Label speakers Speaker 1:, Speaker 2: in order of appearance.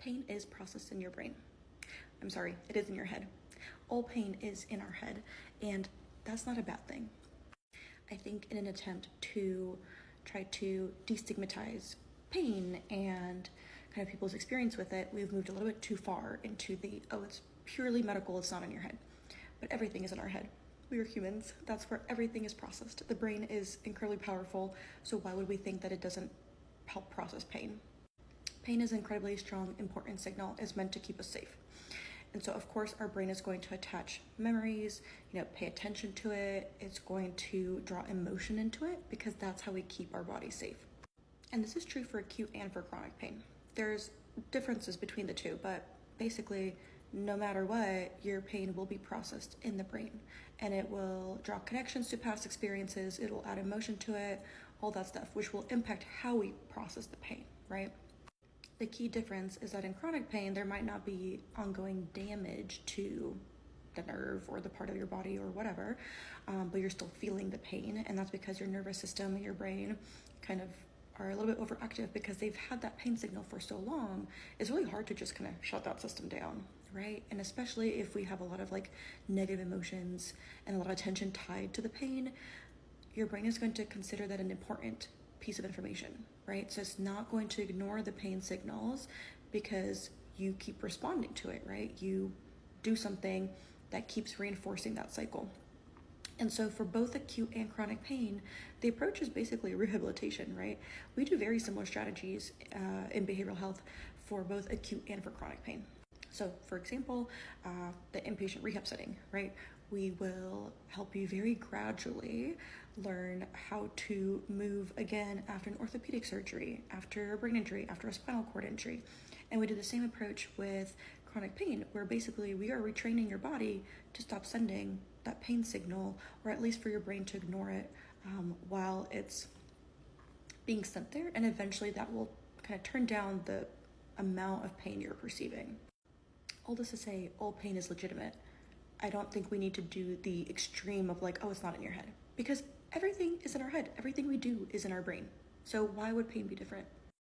Speaker 1: Pain is processed in your brain. I'm sorry, it is in your head. All pain is in our head, and that's not a bad thing. I think in an attempt to try to destigmatize pain and kind of people's experience with it, we've moved a little bit too far into the, oh, it's purely medical, it's not in your head. But everything is in our head. We are humans. That's where everything is processed. The brain is incredibly powerful, so why would we think that it doesn't help process pain? Pain is an incredibly strong, important signal. It's meant to keep us safe. And so, of course, our brain is going to attach memories, pay attention to it. It's going to draw emotion into it because that's how we keep our body safe. And this is true for acute and for chronic pain. There's differences between the two, but basically, no matter what, your pain will be processed in the brain, and it will draw connections to past experiences. It will add emotion to it, all that stuff, which will impact how we process the pain, right? The key difference is that in chronic pain, there might not be ongoing damage to the nerve or the part of your body or whatever, but you're still feeling the pain, and that's because your nervous system and your brain kind of are a little bit overactive because they've had that pain signal for so long. It's really hard to just kind of shut that system down, right? And especially if we have a lot of negative emotions and a lot of attention tied to the pain, your brain is going to consider that an important piece of information, right? So it's not going to ignore the pain signals because you keep responding to it, right? You do something that keeps reinforcing that cycle. And so for both acute and chronic pain, the approach is basically rehabilitation, right? We do very similar strategies in behavioral health for both acute and for chronic pain. So for example, the inpatient rehab setting, right? We will help you very gradually learn how to move again after an orthopedic surgery, after a brain injury, after a spinal cord injury. And we do the same approach with chronic pain, where basically we are retraining your body to stop sending that pain signal, or at least for your brain to ignore it while it's being sent there. And eventually that will kind of turn down the amount of pain you're perceiving. All this to say, all pain is legitimate. I don't think we need to do the extreme of oh, it's not in your head, because everything is in our head. Everything we do is in our brain. So why would pain be different?